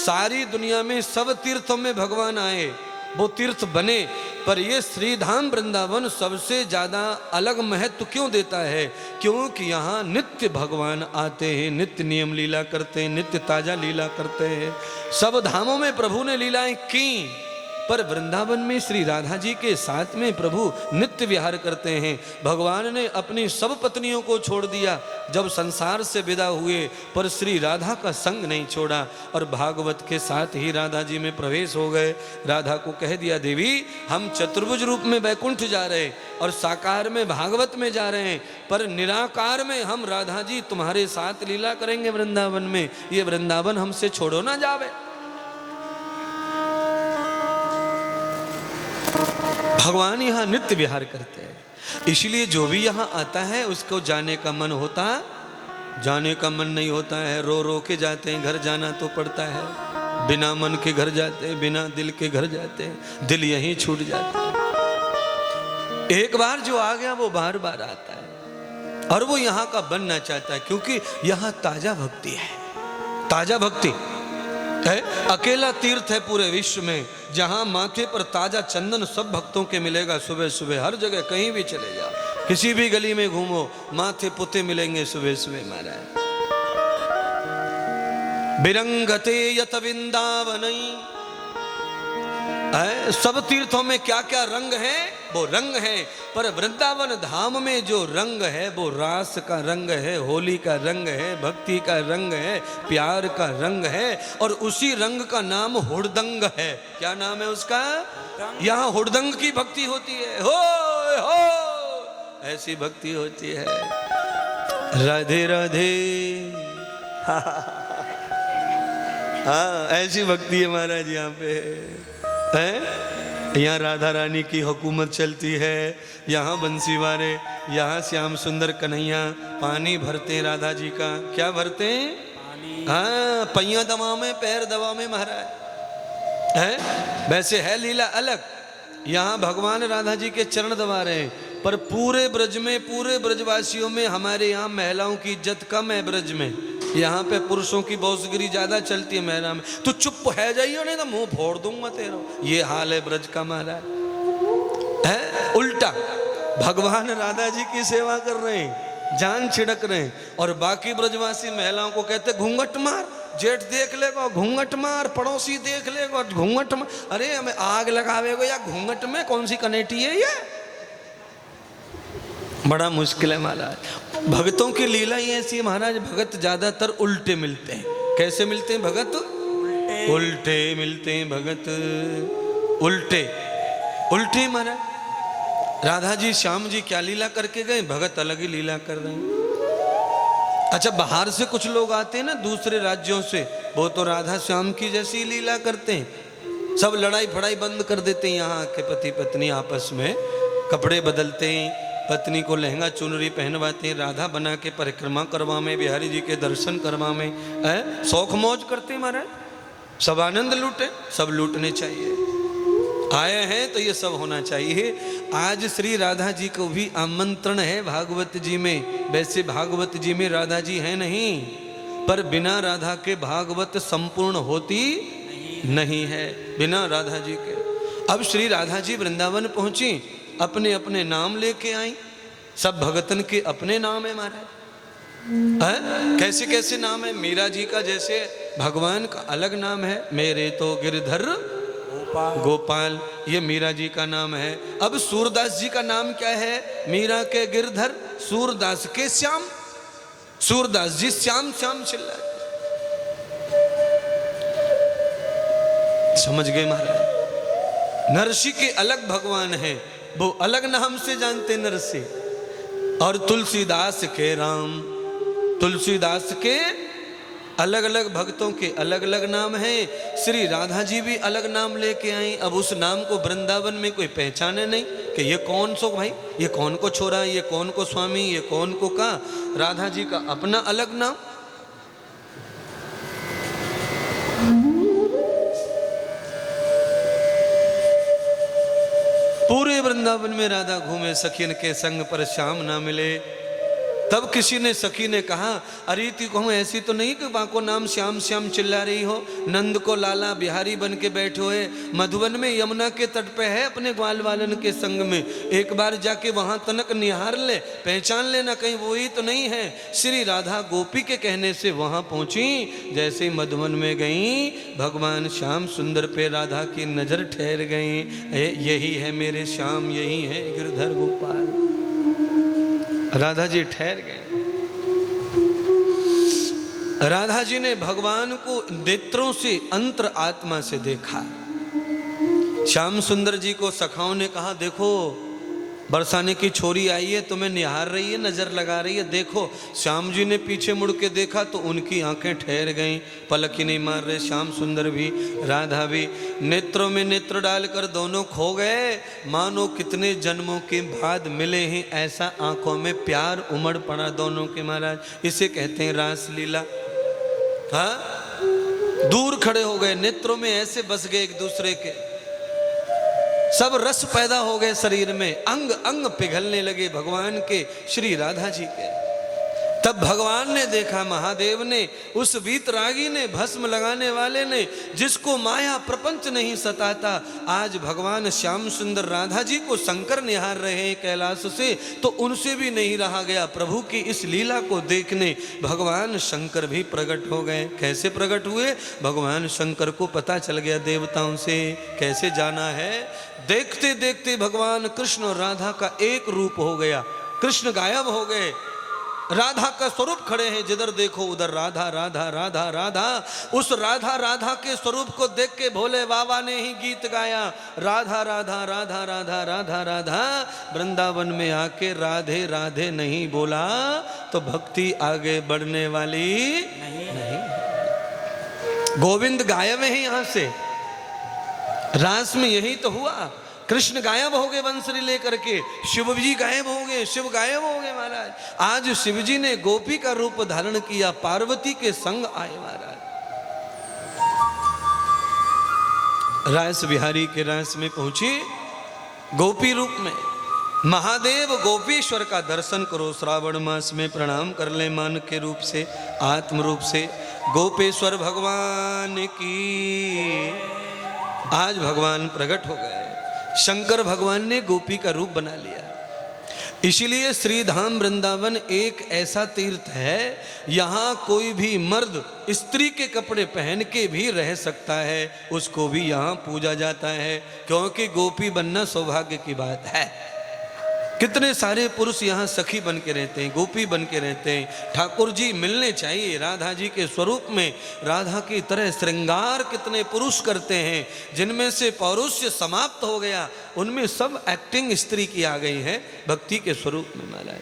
सारी दुनिया में सब तीर्थों में भगवान आए, वो तीर्थ बने, पर ये श्रीधाम वृंदावन सबसे ज्यादा अलग महत्व क्यों देता है? क्योंकि यहाँ नित्य भगवान आते हैं, नित्य नियम लीला करते हैं, नित्य ताजा लीला करते हैं। सब धामों में प्रभु ने लीलाएं की, पर वृंदावन में श्री राधा जी के साथ में प्रभु नित्य विहार करते हैं। भगवान ने अपनी सब पत्नियों को छोड़ दिया जब संसार से विदा हुए, पर श्री राधा का संग नहीं छोड़ा और भागवत के साथ ही राधा जी में प्रवेश हो गए। राधा को कह दिया, देवी हम चतुर्भुज रूप में बैकुंठ जा रहे और साकार में भागवत में जा रहे हैं, पर निराकार में हम राधा जी तुम्हारे साथ लीला करेंगे वृंदावन में, ये वृंदावन हमसे छोड़ो ना जावे। भगवान यहाँ नित्य विहार करते हैं, इसलिए जो भी यहाँ आता है उसको जाने का मन होता, जाने का मन नहीं होता है, रो रो के जाते हैं। घर जाना तो पड़ता है, बिना मन के घर जाते हैं, बिना दिल के घर जाते हैं, दिल यहीं छूट जाता है। एक बार जो आ गया वो बार बार आता है और वो यहाँ का बनना चाहता है, क्योंकि यहाँ ताजा भक्ति है, ताजा भक्ति है। अकेला तीर्थ है पूरे विश्व में जहां माथे पर ताजा चंदन सब भक्तों के मिलेगा। सुबह सुबह हर जगह कहीं भी चले जाओ, किसी भी गली में घूमो, माथे पुते मिलेंगे सुबह सुबह महाराज। बिरंगते यत वृंदावनई, सब तीर्थों में क्या क्या रंग है वो रंग है, पर वृंदावन धाम में जो रंग है वो रास का रंग है, होली का रंग है, भक्ति का रंग है, प्यार का रंग है, और उसी रंग का नाम हुड़दंग है। क्या नाम है उसका? यहाँ हुड़दंग की भक्ति होती है, हो ऐसी भक्ति होती है। राधे राधे हाँ ऐसी भक्ति है महाराज यहाँ पे है। यहाँ राधा रानी की हुकूमत चलती है, यहाँ बंसी वाले, यहाँ श्याम सुंदर कन्हैया पानी भरते हैं राधा जी का। क्या भरते हैं? हाँ पैया दवा में, पैर दवा में महाराज है। वैसे है लीला अलग, यहाँ भगवान राधा जी के चरण दबा रहे हैं, पर पूरे ब्रज में, पूरे ब्रजवासियों में हमारे यहाँ महिलाओं की इज्जत कम है। ब्रज में यहाँ पे पुरुषों की बौसगिरी ज्यादा चलती है, महिला में तो चुप है जाइए, नहीं तो मुंह फोड़ दूंगा तेरा। ये हाल है ब्रज का महाराज है। उल्टा भगवान राधा जी की सेवा कर रहे हैं, जान छिड़क रहे हैं, और बाकी ब्रजवासी महिलाओं को कहते घूंघट मार, जेठ देख लेगा घूंघट मार, पड़ोसी देख लेगा घूंघट मार। अरे हमें आग लगावेगा या घूंघट में कौन सी कनेटी है ये? बड़ा मुश्किल है महाराज। भगतों की लीला ही ऐसी है महाराज, भगत ज्यादातर उल्टे मिलते हैं। कैसे मिलते हैं भगत? उल्टे मिलते हैं भगत, उल्टे उल्टे महाराज। राधा जी श्याम जी क्या लीला करके गए, भगत अलग ही लीला कर रहे हैं। अच्छा बाहर से कुछ लोग आते हैं ना दूसरे राज्यों से, वो तो राधा श्याम की जैसी लीला करते हैं। सब लड़ाई फड़ाई बंद कर देते हैं, यहाँ के पति पत्नी आपस में कपड़े बदलते हैं, पत्नी को लहंगा चुनरी पहनवाते हैं, राधा बना के परिक्रमा करवा में, बिहारी जी के दर्शन करवा में शौक मौज करते हैं महाराज। सब आनंद लूटे, सब लूटने चाहिए। आए हैं तो ये सब होना चाहिए। आज श्री राधा जी को भी आमंत्रण है भागवत जी में। वैसे भागवत जी में राधा जी है नहीं, पर बिना राधा के भागवत संपूर्ण होती नहीं है, बिना राधा जी के। अब श्री राधा जी वृंदावन पहुंची, अपने अपने नाम लेके आई। सब भगतन के अपने नाम है महाराज। कैसे कैसे नाम है? मीरा जी का जैसे भगवान का अलग नाम है, मेरे तो गिरधर गोपाल, ये मीरा जी का नाम है। अब सूरदास जी का नाम क्या है? मीरा के गिरधर, सूरदास के श्याम। सूरदास जी श्याम श्याम चिल्ला, समझ गए महाराज? नरसी के अलग भगवान है, वो अलग नाम से जानते नरसी। और तुलसीदास के राम, तुलसीदास के अलग अलग भक्तों के अलग अलग नाम हैं। श्री राधा जी भी अलग नाम लेके आई। अब उस नाम को वृंदावन में कोई पहचाने नहीं कि ये कौन सो भाई, ये कौन को छोरा, ये कौन को स्वामी, ये कौन को का। राधा जी का अपना अलग नाम। पूरे वृंदावन में राधा घूमे, सखियन के संग पर श्याम ना मिले। तब किसी ने सखी ने कहा, अरे ती कहूँ ऐसी तो नहीं कि बाको नाम श्याम श्याम चिल्ला रही हो, नंद को लाला बिहारी बन के बैठे हुए मधुबन में यमुना के तट पे है अपने ग्वाल वालन के संग में, एक बार जाके वहां तनक निहार ले, पहचान लेना कहीं वही तो नहीं है। श्री राधा गोपी के कहने से वहां पहुंची, जैसे ही मधुबन में गई भगवान श्याम सुंदर पे राधा की नजर ठहर गई, यही है मेरे श्याम, यही है गिरधर गोपाल। राधा जी ठहर गए। राधा जी ने भगवान को नेत्रों से अंतर आत्मा से देखा। श्याम सुंदर जी को सखाओं ने कहा, देखो बरसाने की छोरी आई है, तुम्हें निहार रही है, नजर लगा रही है, देखो। श्याम जी ने पीछे मुड़ के देखा तो उनकी आंखें ठहर गईं, पलक ही नहीं मार रहे। श्याम सुंदर भी राधा भी नेत्रों में नेत्र डालकर दोनों खो गए, मानो कितने जन्मों के बाद मिले हैं, ऐसा आंखों में प्यार उमड़ पड़ा दोनों के महाराज। इसे कहते हैं रास लीला। हाँ, दूर खड़े हो गए, नेत्रों में ऐसे बस गए एक दूसरे के, सब रस पैदा हो गए शरीर में, अंग अंग पिघलने लगे भगवान के, श्री राधा जी के। तब भगवान ने देखा, महादेव ने, उस वीतरागी ने, भस्म लगाने वाले ने, जिसको माया प्रपंच नहीं सताता, आज भगवान श्याम सुंदर राधा जी को शंकर निहार रहे हैं कैलाश से, तो उनसे भी नहीं रहा गया। प्रभु की इस लीला को देखने भगवान शंकर भी प्रकट हो गए। कैसे प्रकट हुए? भगवान शंकर को पता चल गया देवताओं से कैसे जाना है। देखते देखते भगवान कृष्ण और राधा का एक रूप हो गया। कृष्ण गायब हो गए, राधा का स्वरूप खड़े हैं, जिधर देखो उधर राधा राधा राधा राधा। उस राधा राधा के स्वरूप को देख के भोले बाबा ने ही गीत गाया, राधा राधा राधा राधा राधा राधा। वृंदावन में आके राधे राधे नहीं बोला तो भक्ति आगे बढ़ने वाली नहीं। गोविंद गायब है यहाँ से, रास में यही तो हुआ। कृष्ण गायब हो गए बंसरी लेकर के, शिव जी गायब हो गए, शिव गायब हो गए महाराज। आज शिव जी ने गोपी का रूप धारण किया, पार्वती के संग आए महाराज। रास बिहारी के रास में पहुंचे गोपी रूप में। महादेव गोपीश्वर का दर्शन करो, श्रावण मास में प्रणाम कर ले मान के रूप से, आत्म रूप से। गोपेश्वर भगवान की आज भगवान प्रकट हो गए। शंकर भगवान ने गोपी का रूप बना लिया। इसीलिए श्रीधाम वृंदावन एक ऐसा तीर्थ है, यहाँ कोई भी मर्द स्त्री के कपड़े पहन के भी रह सकता है, उसको भी यहाँ पूजा जाता है, क्योंकि गोपी बनना सौभाग्य की बात है। कितने सारे पुरुष यहाँ सखी बन के रहते हैं, गोपी बन के रहते हैं। ठाकुर जी मिलने चाहिए राधा जी के स्वरूप में। राधा की तरह श्रृंगार कितने पुरुष करते हैं, जिनमें से पौरुष्य समाप्त हो गया, उनमें सब एक्टिंग स्त्री की आ गई है भक्ति के स्वरूप में महाराज।